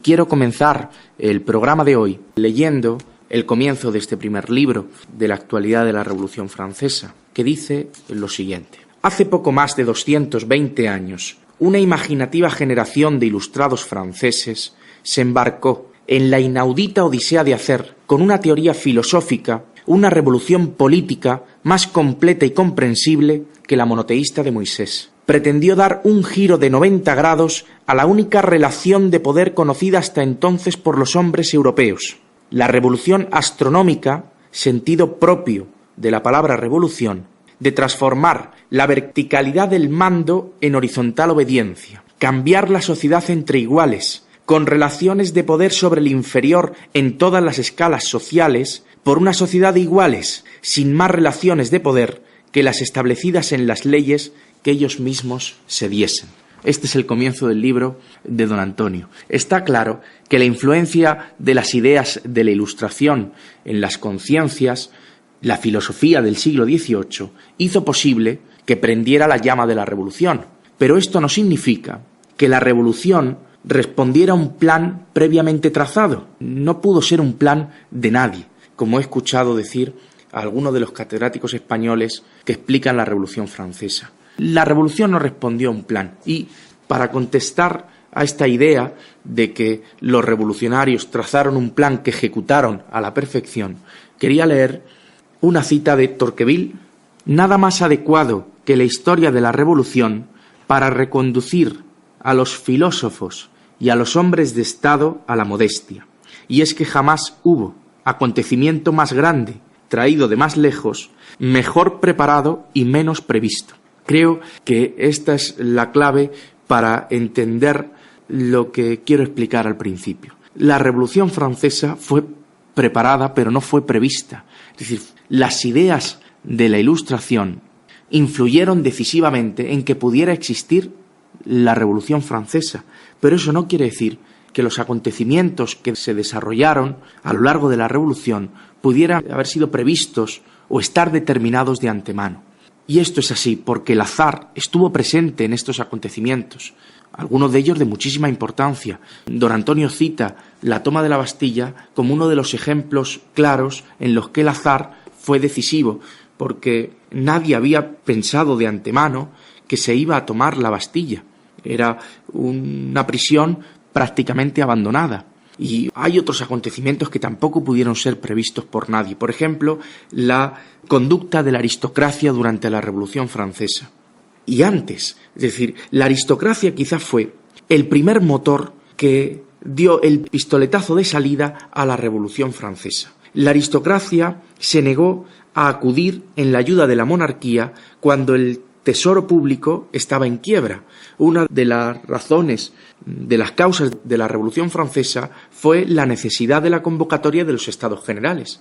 Quiero comenzar el programa de hoy leyendo el comienzo de este primer libro de la actualidad de la Revolución Francesa, que dice lo siguiente. Hace poco más de 220 años, una imaginativa generación de ilustrados franceses se embarcó en la inaudita odisea de hacer, con una teoría filosófica, una revolución política más completa y comprensible que la monoteísta de Moisés. Pretendió dar un giro de 90 grados a la única relación de poder conocida hasta entonces por los hombres europeos. La revolución astronómica, sentido propio de la palabra revolución, de transformar la verticalidad del mando en horizontal obediencia, cambiar la sociedad entre iguales, con relaciones de poder sobre el inferior en todas las escalas sociales, por una sociedad de iguales, sin más relaciones de poder que las establecidas en las leyes que ellos mismos se diesen. Este es el comienzo del libro de don Antonio. Está claro que la influencia de las ideas de la Ilustración en las conciencias, la filosofía del siglo XVIII, hizo posible que prendiera la llama de la revolución. Pero esto no significa que la revolución respondiera a un plan previamente trazado. No pudo ser un plan de nadie, como he escuchado decir a algunos de los catedráticos españoles que explican la Revolución Francesa. La revolución no respondió a un plan y, para contestar a esta idea de que los revolucionarios trazaron un plan que ejecutaron a la perfección, quería leer una cita de Tocqueville: nada más adecuado que la historia de la revolución para reconducir a los filósofos y a los hombres de Estado a la modestia. Y es que jamás hubo acontecimiento más grande, traído de más lejos, mejor preparado y menos previsto. Creo que esta es la clave para entender lo que quiero explicar al principio. La Revolución Francesa fue preparada, pero no fue prevista. Es decir, las ideas de la Ilustración influyeron decisivamente en que pudiera existir la Revolución Francesa, pero eso no quiere decir que los acontecimientos que se desarrollaron a lo largo de la Revolución pudieran haber sido previstos o estar determinados de antemano. Y esto es así porque el azar estuvo presente en estos acontecimientos, algunos de ellos de muchísima importancia. Don Antonio cita la toma de la Bastilla como uno de los ejemplos claros en los que el azar fue decisivo, porque nadie había pensado de antemano que se iba a tomar la Bastilla. Era una prisión prácticamente abandonada. Y hay otros acontecimientos que tampoco pudieron ser previstos por nadie. Por ejemplo, la conducta de la aristocracia durante la Revolución Francesa. Y antes, es decir, la aristocracia quizás fue el primer motor que dio el pistoletazo de salida a la Revolución Francesa. La aristocracia se negó a acudir en la ayuda de la monarquía cuando el tesoro público estaba en quiebra. Una de las razones, de las causas de la Revolución Francesa fue la necesidad de la convocatoria de los Estados Generales.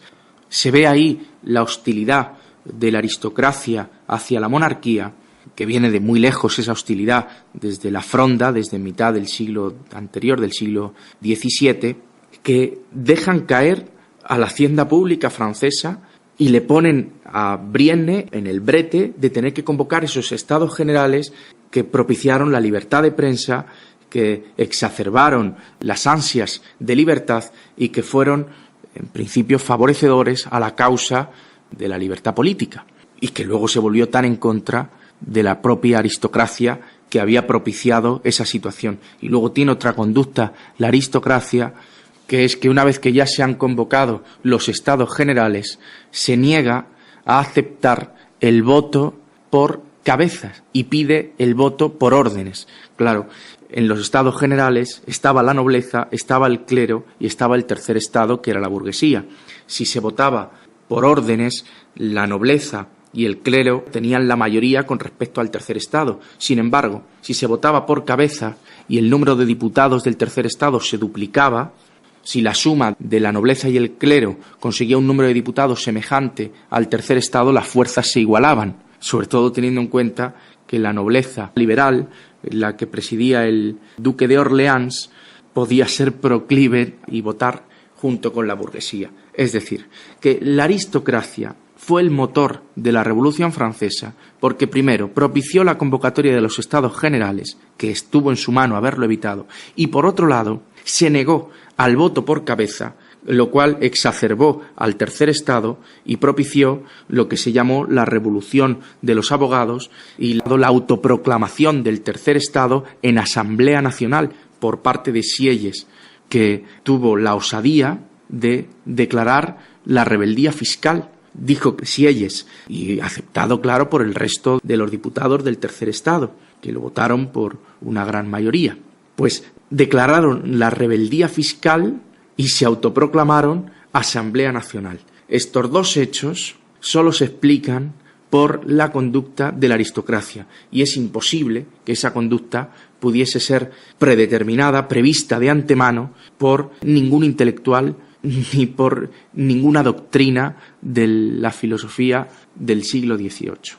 Se ve ahí la hostilidad de la aristocracia hacia la monarquía, que viene de muy lejos esa hostilidad, desde la Fronda, desde mitad del siglo anterior, del siglo XVII, que dejan caer a la hacienda pública francesa y le ponen a Brienne en el brete de tener que convocar esos estados generales que propiciaron la libertad de prensa, que exacerbaron las ansias de libertad y que fueron, en principio, favorecedores a la causa de la libertad política, y que luego se volvió tan en contra de la propia aristocracia que había propiciado esa situación. Y luego tiene otra conducta la aristocracia, que es que una vez que ya se han convocado los estados generales, se niega a aceptar el voto por cabezas y pide el voto por órdenes. Claro, en los estados generales estaba la nobleza, estaba el clero y estaba el tercer estado, que era la burguesía. Si se votaba por órdenes, la nobleza y el clero tenían la mayoría con respecto al tercer estado. Sin embargo, si se votaba por cabeza y el número de diputados del tercer estado se duplicaba, si la suma de la nobleza y el clero conseguía un número de diputados semejante al tercer estado, las fuerzas se igualaban, sobre todo teniendo en cuenta que la nobleza liberal, la que presidía el duque de Orleans, podía ser proclive y votar junto con la burguesía. Es decir, que la aristocracia fue el motor de la Revolución Francesa porque, primero, propició la convocatoria de los Estados Generales, que estuvo en su mano haberlo evitado, y, por otro lado, se negó al voto por cabeza, lo cual exacerbó al tercer estado y propició lo que se llamó la Revolución de los Abogados y la autoproclamación del tercer estado en Asamblea Nacional por parte de Sieyès, que tuvo la osadía de declarar la rebeldía fiscal. Dijo Sieyès, y aceptado, claro, por el resto de los diputados del tercer estado, que lo votaron por una gran mayoría. Pues declararon la rebeldía fiscal y se autoproclamaron Asamblea Nacional. Estos dos hechos solo se explican por la conducta de la aristocracia y es imposible que esa conducta pudiese ser predeterminada, prevista de antemano por ningún intelectual ni por ninguna doctrina de la filosofía del siglo XVIII.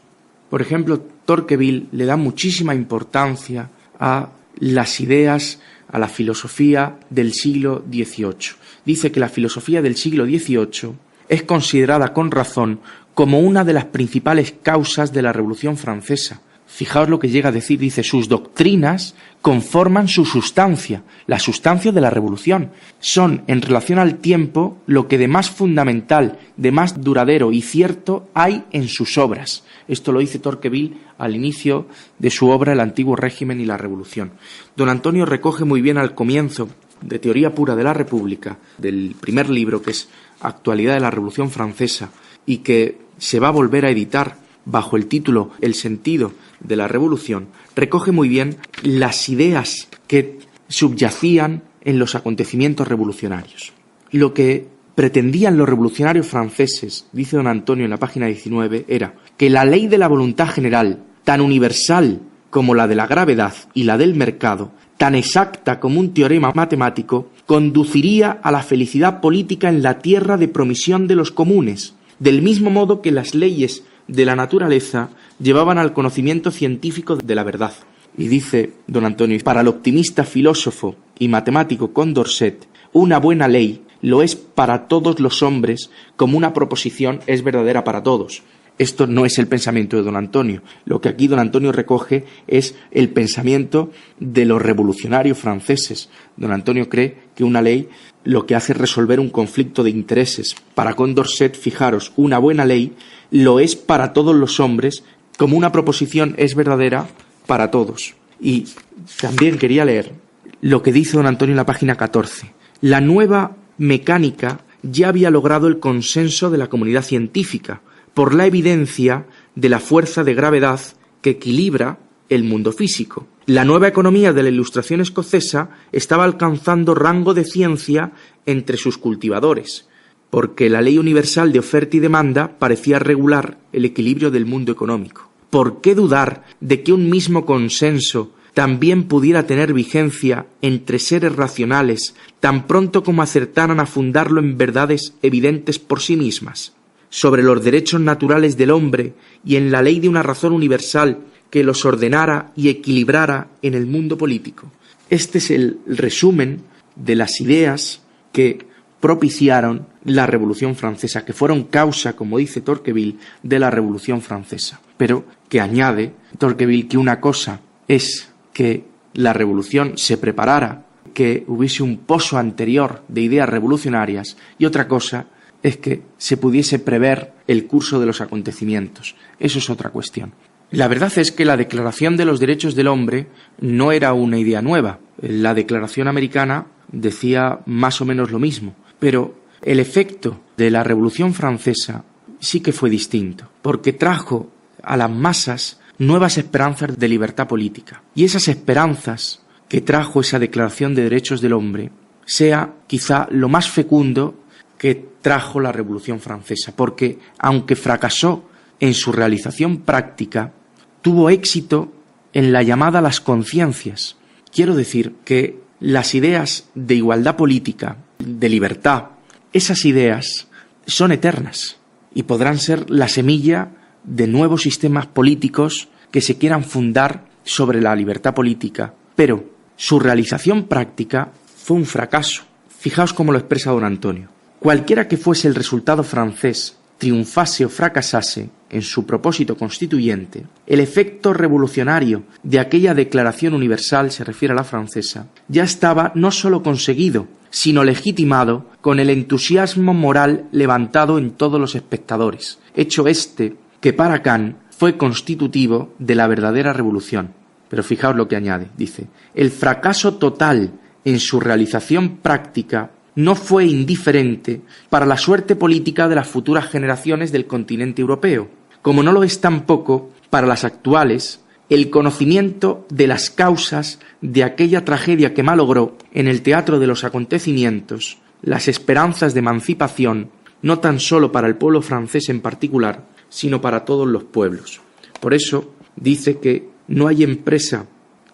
Por ejemplo, Tocqueville le da muchísima importancia a las ideas, a la filosofía del siglo XVIII. Dice que la filosofía del siglo XVIII es considerada con razón como una de las principales causas de la Revolución Francesa. Fijaos lo que llega a decir, dice, sus doctrinas conforman su sustancia, la sustancia de la revolución. Son, en relación al tiempo, lo que de más fundamental, de más duradero y cierto hay en sus obras. Esto lo dice Tocqueville al inicio de su obra El antiguo régimen y la revolución. Don Antonio recoge muy bien al comienzo de Teoría pura de la República, del primer libro que es Actualidad de la Revolución Francesa y que se va a volver a editar bajo el título El sentido de la revolución, recoge muy bien las ideas que subyacían en los acontecimientos revolucionarios. Lo que pretendían los revolucionarios franceses, dice don Antonio en la página 19, era que la ley de la voluntad general, tan universal como la de la gravedad y la del mercado, tan exacta como un teorema matemático, conduciría a la felicidad política en la tierra de promisión de los comunes, del mismo modo que las leyes de la naturaleza llevaban al conocimiento científico de la verdad. Y dice don Antonio, para el optimista filósofo y matemático Condorcet, una buena ley lo es para todos los hombres como una proposición es verdadera para todos. Esto no es el pensamiento de don Antonio. Lo que aquí don Antonio recoge es el pensamiento de los revolucionarios franceses. Don Antonio cree que una ley lo que hace es resolver un conflicto de intereses. Para Condorcet, fijaros, una buena ley lo es para todos los hombres como una proposición es verdadera para todos. Y también quería leer lo que dice don Antonio en la página 14. La nueva mecánica ya había logrado el consenso de la comunidad científica por la evidencia de la fuerza de gravedad que equilibra el mundo físico. La nueva economía de la Ilustración escocesa estaba alcanzando rango de ciencia entre sus cultivadores, porque la ley universal de oferta y demanda parecía regular el equilibrio del mundo económico. ¿Por qué dudar de que un mismo consenso también pudiera tener vigencia entre seres racionales tan pronto como acertaran a fundarlo en verdades evidentes por sí mismas? Sobre los derechos naturales del hombre y en la ley de una razón universal que los ordenara y equilibrara en el mundo político. Este es el resumen de las ideas que propiciaron la Revolución Francesa, que fueron causa, como dice Tocqueville, de la Revolución Francesa. Pero que añade Tocqueville que una cosa es que la revolución se preparara, que hubiese un pozo anterior de ideas revolucionarias, y otra cosa es que se pudiese prever el curso de los acontecimientos. Eso es otra cuestión. La verdad es que la Declaración de los Derechos del Hombre no era una idea nueva. La Declaración americana decía más o menos lo mismo, pero el efecto de la Revolución Francesa sí que fue distinto, porque trajo a las masas nuevas esperanzas de libertad política. Y esas esperanzas que trajo esa Declaración de Derechos del Hombre sea quizá lo más fecundo que trajo la Revolución Francesa, porque aunque fracasó en su realización práctica, tuvo éxito en la llamada a las conciencias. Quiero decir que las ideas de igualdad política, de libertad, esas ideas son eternas y podrán ser la semilla de nuevos sistemas políticos que se quieran fundar sobre la libertad política, pero su realización práctica fue un fracaso. Fijaos cómo lo expresa don Antonio. Cualquiera que fuese el resultado francés triunfase o fracasase en su propósito constituyente, el efecto revolucionario de aquella Declaración Universal, se refiere a la francesa, ya estaba no sólo conseguido, sino legitimado con el entusiasmo moral levantado en todos los espectadores, hecho este que para Kant fue constitutivo de la verdadera revolución. Pero fijaos lo que añade, dice, el fracaso total en su realización práctica no fue indiferente para la suerte política de las futuras generaciones del continente europeo, como no lo es tampoco para las actuales el conocimiento de las causas de aquella tragedia que malogró en el teatro de los acontecimientos las esperanzas de emancipación, no tan solo para el pueblo francés en particular, sino para todos los pueblos. Por eso dice que no hay empresa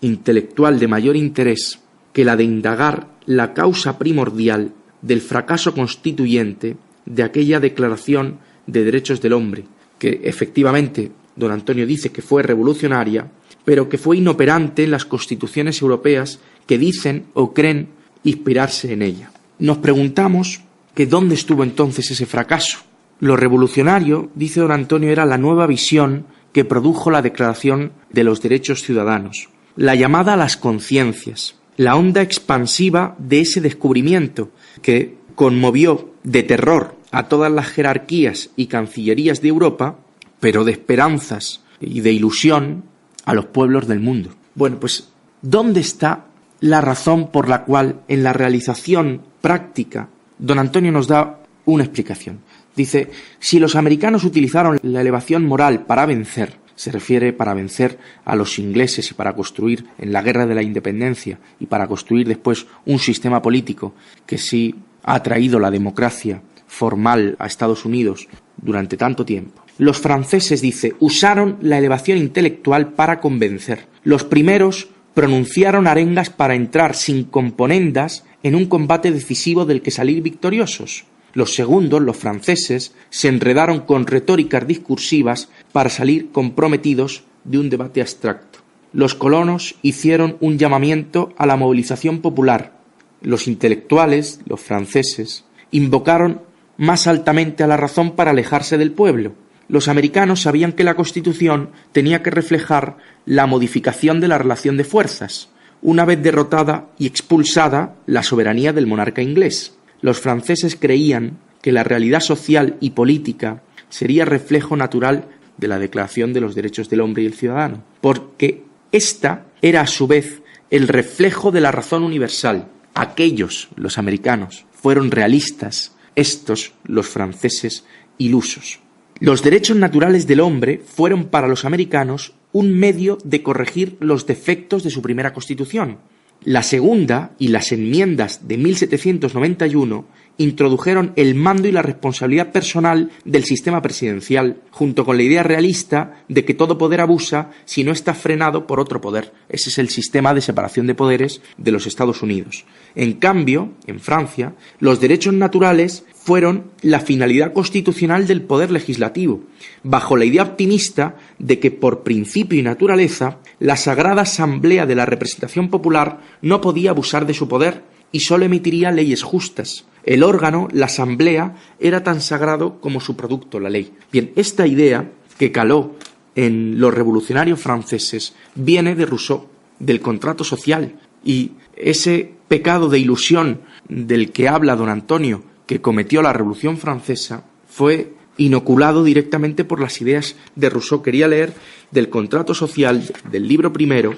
intelectual de mayor interés que la de indagar la causa primordial del fracaso constituyente de aquella Declaración de Derechos del Hombre, que efectivamente don Antonio dice que fue revolucionaria, pero que fue inoperante en las constituciones europeas que dicen o creen inspirarse en ella. Nos preguntamos que dónde estuvo entonces ese fracaso. Lo revolucionario, dice don Antonio, era la nueva visión que produjo la Declaración de los Derechos Ciudadanos, la llamada a las conciencias, la onda expansiva de ese descubrimiento que conmovió de terror a todas las jerarquías y cancillerías de Europa, pero de esperanzas y de ilusión a los pueblos del mundo. Bueno, pues, ¿dónde está la razón por la cual en la realización práctica don Antonio nos da una explicación? Dice, si los americanos utilizaron la elevación moral para vencer, se refiere para vencer a los ingleses y para construir en la guerra de la independencia y para construir después un sistema político que sí ha traído la democracia formal a Estados Unidos durante tanto tiempo. Los franceses, dice, usaron la elevación intelectual para convencer. Los primeros pronunciaron arengas para entrar sin componendas en un combate decisivo del que salir victoriosos. Los segundos, los franceses, se enredaron con retóricas discursivas para salir comprometidos de un debate abstracto. Los colonos hicieron un llamamiento a la movilización popular. Los intelectuales, los franceses, invocaron más altamente a la razón para alejarse del pueblo. Los americanos sabían que la Constitución tenía que reflejar la modificación de la relación de fuerzas, una vez derrotada y expulsada la soberanía del monarca inglés. Los franceses creían que la realidad social y política sería reflejo natural de la Declaración de los Derechos del Hombre y el Ciudadano, porque ésta era a su vez el reflejo de la razón universal. Aquellos, los americanos, fueron realistas, estos, los franceses, ilusos. Los derechos naturales del hombre fueron para los americanos un medio de corregir los defectos de su primera Constitución. La segunda y las enmiendas de 1791 introdujeron el mando y la responsabilidad personal del sistema presidencial, junto con la idea realista de que todo poder abusa si no está frenado por otro poder. Ese es el sistema de separación de poderes de los Estados Unidos. En cambio, en Francia, los derechos naturales fueron la finalidad constitucional del poder legislativo, bajo la idea optimista de que por principio y naturaleza la sagrada asamblea de la representación popular no podía abusar de su poder y sólo emitiría leyes justas. El órgano, la asamblea, era tan sagrado como su producto, la ley. Bien, esta idea que caló en los revolucionarios franceses viene de Rousseau, del contrato social, y ese pecado de ilusión del que habla don Antonio, que cometió la Revolución Francesa, fue inoculado directamente por las ideas de Rousseau. Quería leer del contrato social del libro primero,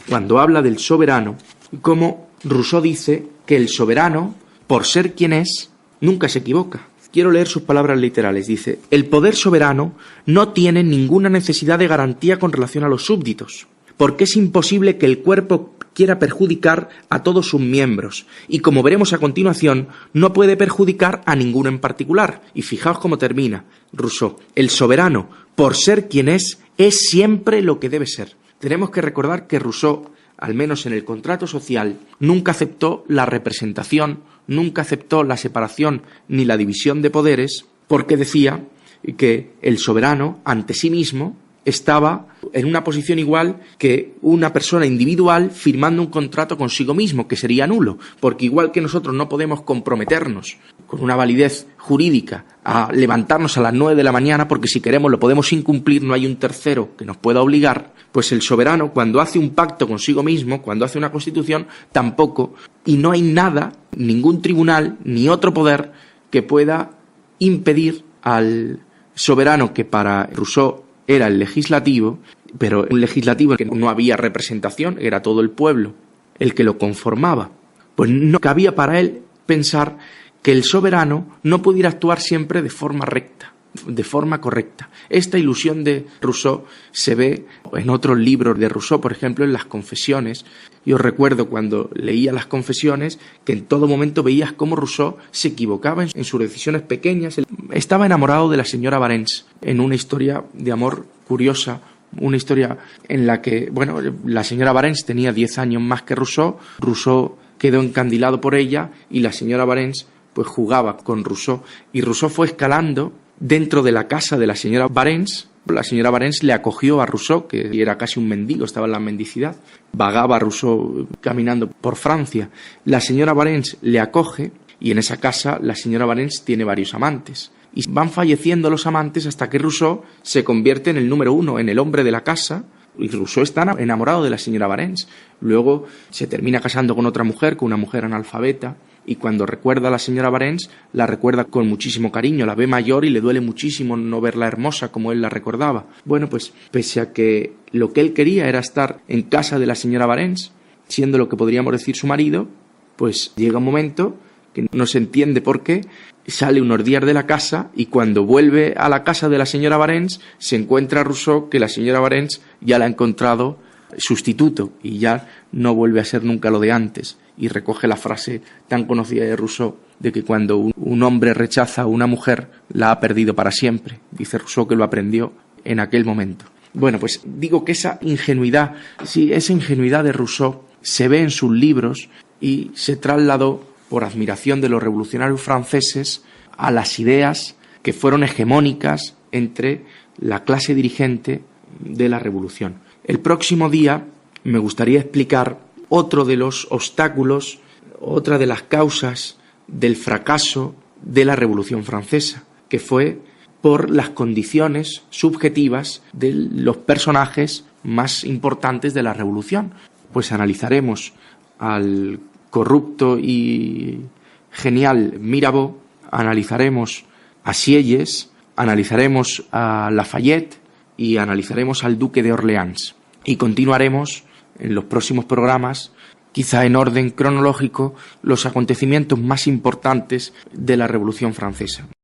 cuando habla del soberano, y cómo Rousseau dice que el soberano, por ser quien es, nunca se equivoca. Quiero leer sus palabras literales. Dice, el poder soberano no tiene ninguna necesidad de garantía con relación a los súbditos, porque es imposible que el cuerpo quiera perjudicar a todos sus miembros, y como veremos a continuación, no puede perjudicar a ninguno en particular. Y fijaos cómo termina Rousseau. El soberano, por ser quien es siempre lo que debe ser. Tenemos que recordar que Rousseau, al menos en el contrato social, nunca aceptó la representación, nunca aceptó la separación ni la división de poderes, porque decía que el soberano, ante sí mismo, estaba en una posición igual que una persona individual firmando un contrato consigo mismo, que sería nulo, porque igual que nosotros no podemos comprometernos con una validez jurídica a levantarnos a las 9 de la mañana, porque si queremos lo podemos incumplir, no hay un tercero que nos pueda obligar, pues el soberano, cuando hace un pacto consigo mismo, cuando hace una constitución, tampoco, y no hay nada, ningún tribunal, ni otro poder que pueda impedir al soberano, que para Rousseau era el legislativo, pero un legislativo en el que no había representación, era todo el pueblo el que lo conformaba. Pues no cabía para él pensar que el soberano no pudiera actuar siempre de forma recta, de forma correcta. Esta ilusión de Rousseau se ve en otros libros de Rousseau, por ejemplo, en las Confesiones. Yo recuerdo cuando leía las Confesiones que en todo momento veías cómo Rousseau se equivocaba en sus decisiones pequeñas. Estaba enamorado de la señora Varens en una historia de amor curiosa, una historia en la que, bueno, la señora Varens tenía 10 años más que Rousseau, Rousseau quedó encandilado por ella y la señora Varens pues jugaba con Rousseau, y Rousseau fue escalando dentro de la casa de la señora Varens. La señora Varens le acogió a Rousseau, que era casi un mendigo, estaba en la mendicidad. Vagaba Rousseau caminando por Francia. La señora Varens le acoge y en esa casa la señora Varens tiene varios amantes. Y van falleciendo los amantes hasta que Rousseau se convierte en el número 1, en el hombre de la casa. Y Rousseau está enamorado de la señora Varens. Luego se termina casando con otra mujer, con una mujer analfabeta. Y cuando recuerda a la señora Varens, la recuerda con muchísimo cariño, la ve mayor y le duele muchísimo no verla hermosa como él la recordaba. Bueno, pues pese a que lo que él quería era estar en casa de la señora Varens, siendo lo que podríamos decir su marido, pues llega un momento que no se entiende por qué, sale unos días de la casa y cuando vuelve a la casa de la señora Varens se encuentra Rousseau que la señora Varens ya la ha encontrado sustituto y ya no vuelve a ser nunca lo de antes, y recoge la frase tan conocida de Rousseau de que cuando un hombre rechaza a una mujer la ha perdido para siempre. Dice Rousseau que lo aprendió en aquel momento. Bueno, pues digo que esa ingenuidad, sí, esa ingenuidad de Rousseau se ve en sus libros y se trasladó por admiración de los revolucionarios franceses a las ideas que fueron hegemónicas entre la clase dirigente de la revolución. El próximo día me gustaría explicar otro de los obstáculos, otra de las causas del fracaso de la Revolución Francesa, que fue por las condiciones subjetivas de los personajes más importantes de la Revolución. Pues analizaremos al corrupto y genial Mirabeau, analizaremos a Sieyes, analizaremos a Lafayette y analizaremos al Duque de Orleans. Y continuaremos en los próximos programas, quizá en orden cronológico, los acontecimientos más importantes de la Revolución Francesa.